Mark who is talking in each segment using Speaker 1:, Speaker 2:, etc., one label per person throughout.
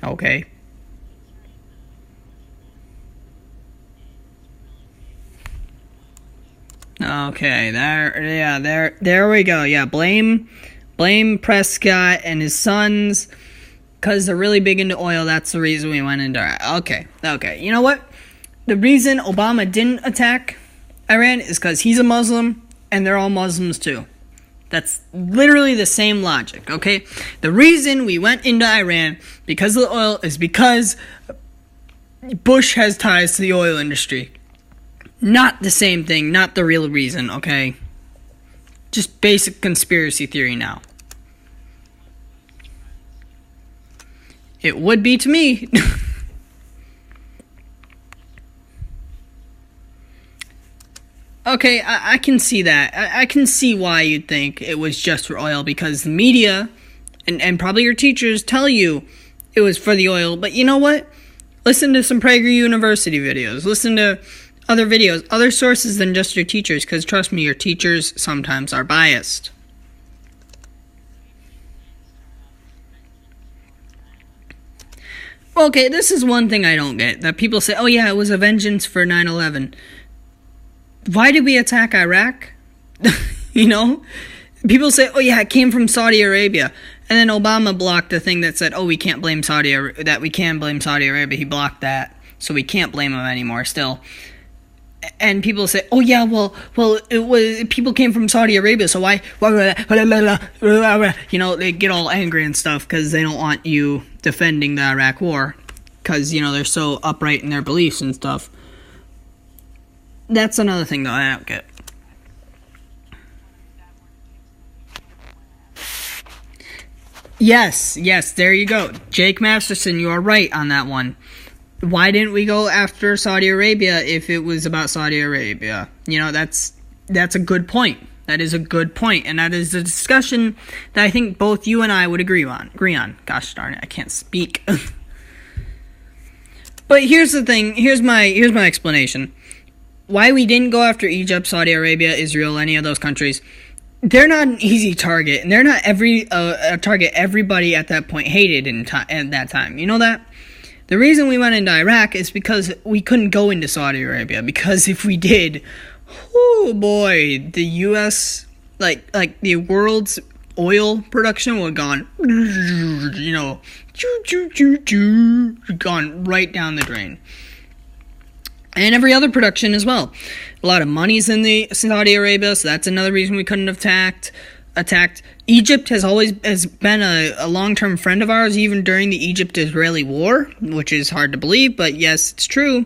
Speaker 1: Okay. Okay, there we go. Yeah, blame Prescott and his sons, because they're really big into oil. That's the reason we went into Iraq. Okay. You know what? The reason Obama didn't attack Iran is because he's a Muslim, and they're all Muslims too. That's literally the same logic, okay? The reason we went into Iran because of the oil is because Bush has ties to the oil industry. Not the same thing, not the real reason, okay? Just basic conspiracy theory now. It would be to me. Okay, I can see that. I can see why you'd think it was just for oil, because the media and probably your teachers tell you it was for the oil. But you know what? Listen to some Prager University videos. Listen to other videos, other sources than just your teachers, because trust me, your teachers sometimes are biased. Okay, this is one thing I don't get. That people say, oh yeah, it was a vengeance for 9/11. Why did we attack Iraq? You know? People say, oh yeah, it came from Saudi Arabia. And then Obama blocked the thing that said, oh, we can blame Saudi Arabia. He blocked that. So we can't blame him anymore still. And people say, oh yeah, well, it was, people came from Saudi Arabia, so why, you know, they get all angry and stuff because they don't want you defending the Iraq war, because, you know, they're so upright in their beliefs and stuff. That's another thing, though, I don't get. Yes, there you go. Jake Masterson, you are right on that one. Why didn't we go after Saudi Arabia if it was about Saudi Arabia? You know, that's a good point. That is a good point, and that is a discussion that I think both you and I would agree on. Gosh darn it, I can't speak. But here's the thing. Here's my explanation. Why we didn't go after Egypt, Saudi Arabia, Israel, any of those countries. They're not an easy target, and they're not a target everybody at that point hated at that time. You know that? The reason we went into Iraq is because we couldn't go into Saudi Arabia, because if we did, oh boy, the U.S., like the world's oil production would have gone, you know, gone right down the drain. And every other production as well. A lot of money's in the Saudi Arabia, so that's another reason we couldn't have attacked. Egypt has been a long-term friend of ours, even during the Egypt-Israeli war, which is hard to believe, but yes, it's true.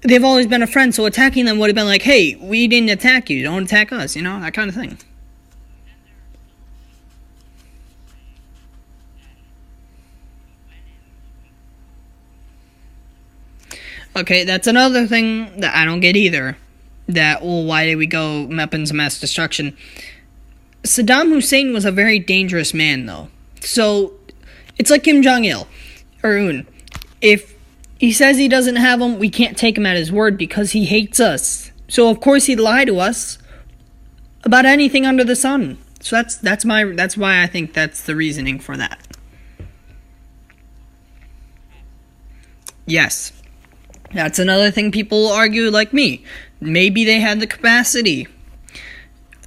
Speaker 1: They've always been a friend, so attacking them would have been like, hey, we didn't attack you, don't attack us, you know, that kind of thing. Okay, that's another thing that I don't get either. That, well, why did we go weapons of mass destruction? Saddam Hussein was a very dangerous man, though. So, it's like Kim Jong-il, or Un. If he says he doesn't have them, we can't take him at his word because he hates us. So, of course, he'd lie to us about anything under the sun. So that's why I think that's the reasoning for that. Yes. That's another thing people argue like me. Maybe they had the capacity.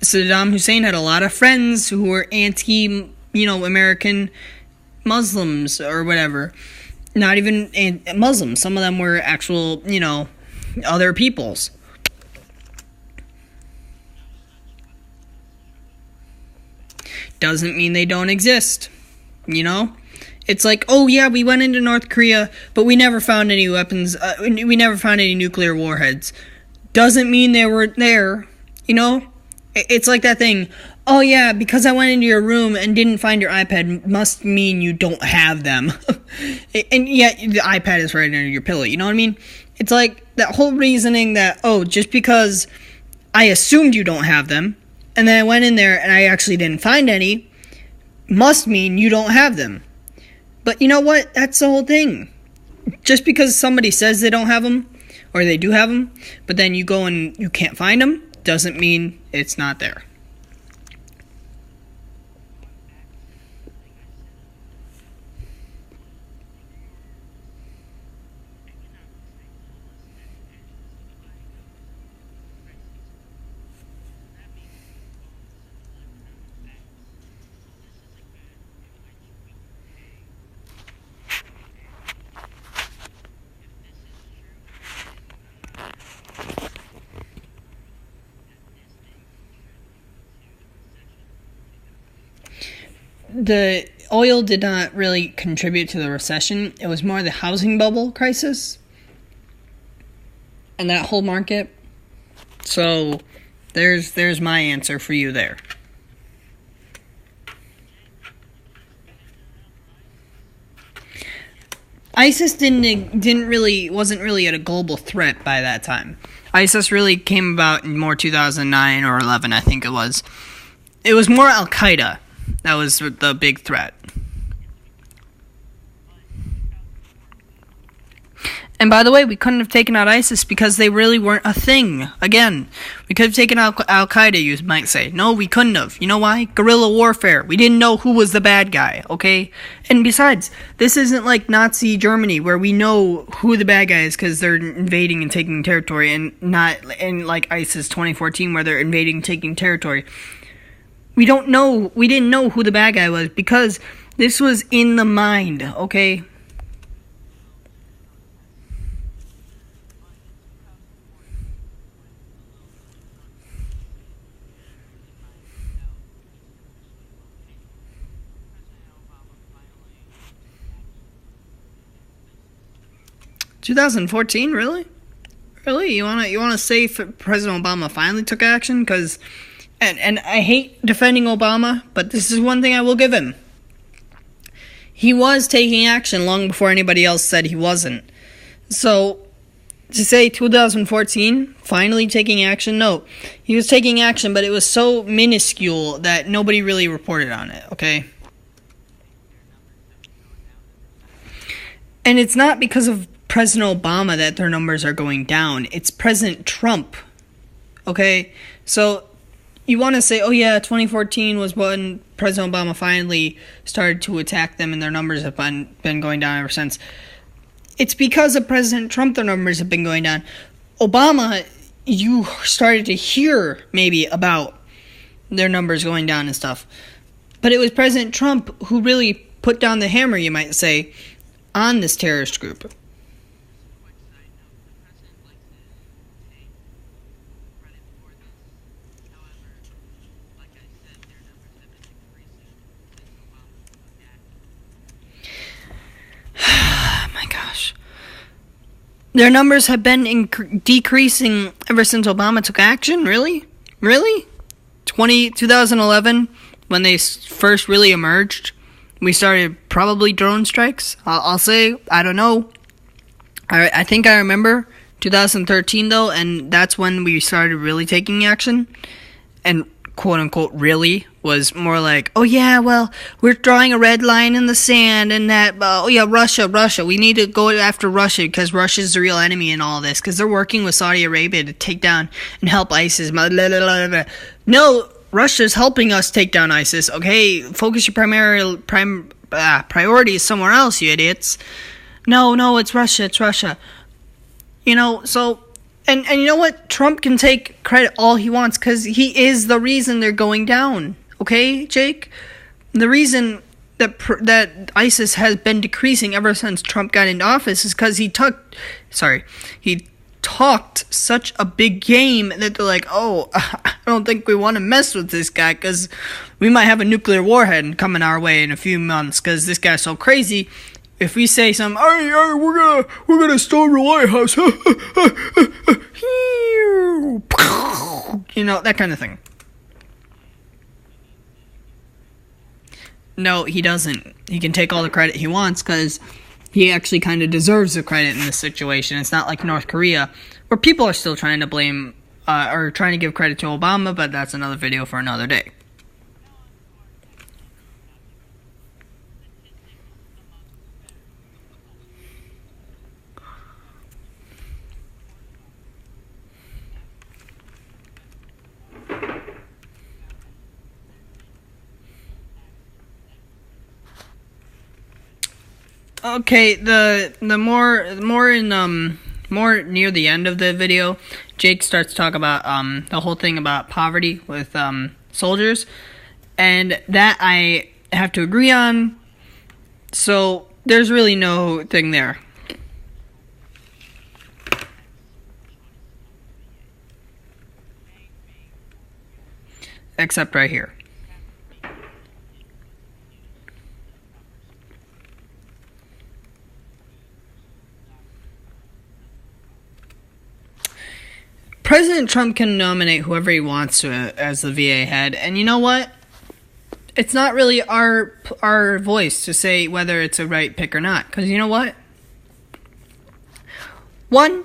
Speaker 1: Saddam Hussein had a lot of friends who were American Muslims or whatever. Not even Muslims. Some of them were actual, other peoples. Doesn't mean they don't exist. It's like, oh yeah, we went into North Korea, but we never found any weapons, we never found any nuclear warheads. Doesn't mean they were there, It's like that thing, oh yeah, because I went into your room and didn't find your iPad must mean you don't have them. And yet, the iPad is right under your pillow, you know what I mean? It's like that whole reasoning that, oh, just because I assumed you don't have them, and then I went in there and I actually didn't find any, must mean you don't have them. But you know what? That's the whole thing. Just because somebody says they don't have them, or they do have them, but then you go and you can't find them, doesn't mean it's not there. the oil did not really contribute to the recession. It was more the housing bubble crisis and that whole market. So there's my answer for you there. ISIS wasn't really a global threat by that time. ISIS really came about in more 2009 or 11, I think it was. It was more Al Qaeda that was the big threat. And by the way, we couldn't have taken out ISIS because they really weren't a thing. Again, we could have taken out Al Qaeda, you might say. No, we couldn't have. You know why? Guerrilla warfare. We didn't know who was the bad guy, okay? And besides, this isn't like Nazi Germany where we know who the bad guy is because they're invading and taking territory, and not in like ISIS 2014 where they're invading and taking territory. We didn't know who the bad guy was because this was in the mind, okay? 2014, really? Really? You wanna say if President Obama finally took action? Because, and I hate defending Obama, but this is one thing I will give him. He was taking action long before anybody else said he wasn't. So, to say 2014, finally taking action, no. He was taking action, but it was so minuscule that nobody really reported on it, okay? And it's not because of President Obama that their numbers are going down. It's President Trump. Okay? So, you want to say, oh yeah, 2014 was when President Obama finally started to attack them and their numbers have been going down ever since. It's because of President Trump their numbers have been going down. Obama, you started to hear maybe about their numbers going down and stuff. But it was President Trump who really put down the hammer, you might say, on this terrorist group. Their numbers have been decreasing ever since Obama took action? Really? Really? 2011, when they first really emerged, we started probably drone strikes. I'll say, I don't know. I think I remember 2013, though, and that's when we started really taking action. And quote-unquote really was more like, oh yeah, well, we're drawing a red line in the sand and that, oh yeah, Russia, we need to go after Russia because Russia's the real enemy in all this because they're working with Saudi Arabia to take down and help ISIS. No, Russia's helping us take down ISIS, okay? Focus your priorities somewhere else, you idiots. No, it's Russia. You know, so... And you know what? Trump can take credit all he wants because he is the reason they're going down. Okay, Jake? The reason that ISIS has been decreasing ever since Trump got into office is because he talked such a big game that they're like, oh, I don't think we want to mess with this guy because we might have a nuclear warhead coming our way in a few months because this guy's so crazy. If we say something, hey, we're gonna storm the White House, you know, that kind of thing. No, he doesn't. He can take all the credit he wants because he actually kind of deserves the credit in this situation. It's not like North Korea, where people are still trying to blame or trying to give credit to Obama, but that's another video for another day. Okay, the more near the end of the video, Jake starts to talk about the whole thing about poverty with soldiers, and that I have to agree on. So there's really no thing there. Except right here. President Trump can nominate whoever he wants to as the VA head, and you know what? It's not really our voice to say whether it's a right pick or not, because you know what? One,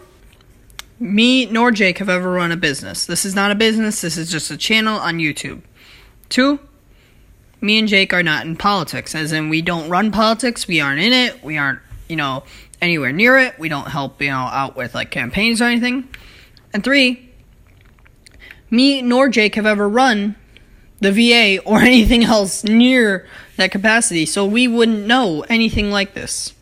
Speaker 1: me nor Jake have ever run a business. This is not a business, this is just a channel on YouTube. Two, me and Jake are not in politics, as in we don't run politics, we aren't in it, we aren't, anywhere near it, we don't help, out with, campaigns or anything. And three, me nor Jake have ever run the VA or anything else near that capacity, so we wouldn't know anything like this.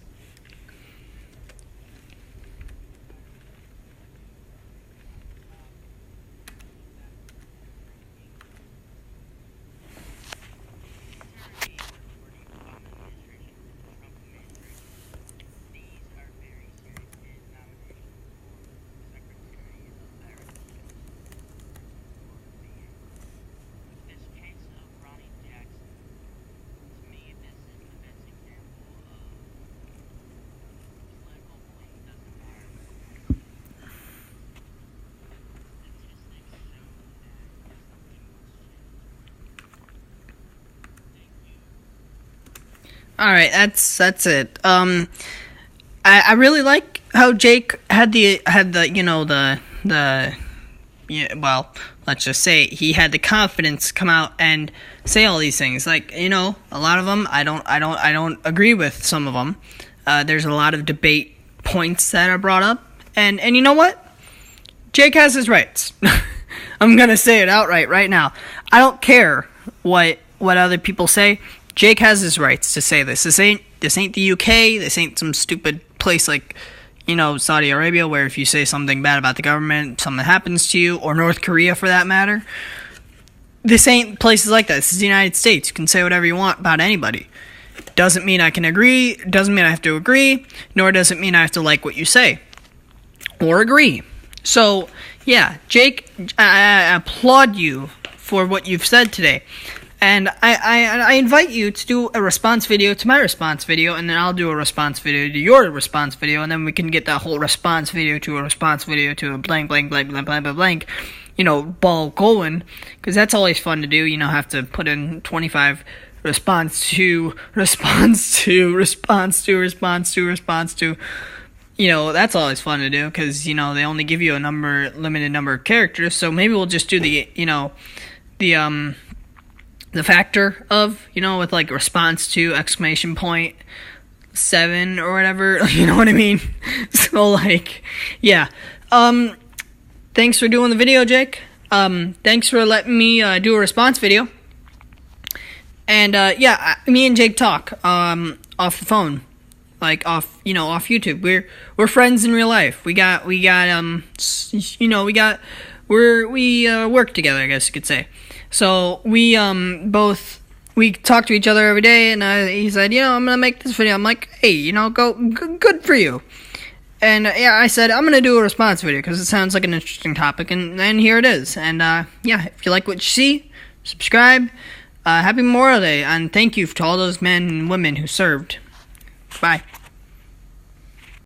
Speaker 1: All right, that's it. I really like how Jake had the let's just say he had the confidence come out and say all these things. A lot of them I don't agree with some of them. There's a lot of debate points that are brought up, and you know what? Jake has his rights. I'm gonna say it outright right now. I don't care what other people say. Jake has his rights to say this. This ain't the UK. This ain't some stupid place like, Saudi Arabia, where if you say something bad about the government, something happens to you, or North Korea for that matter. This ain't places like that. This is the United States. You can say whatever you want about anybody. Doesn't mean I can agree. Doesn't mean I have to agree. Nor does it mean I have to like what you say or agree. So, yeah, Jake, I applaud you for what you've said today. And I invite you to do a response video to my response video, and then I'll do a response video to your response video, and then we can get that whole response video to a response video to a blank, ball going, because that's always fun to do. Have to put in 25 response to. That's always fun to do, because, they only give you a limited number of characters, so maybe we'll just do the factor of, with response to, ! 7 or whatever, you know what I mean? So yeah. Thanks for doing the video, Jake. Thanks for letting me do a response video. And yeah, me and Jake talk off the phone, off YouTube. We're friends in real life. We work together, I guess you could say. So we talk to each other every day, and he said, I'm gonna make this video. I'm like, hey, good for you. And yeah, I said I'm gonna do a response video because it sounds like an interesting topic, and here it is. And yeah, if you like what you see, subscribe. Happy Memorial Day, and thank you to all those men and women who served. Bye.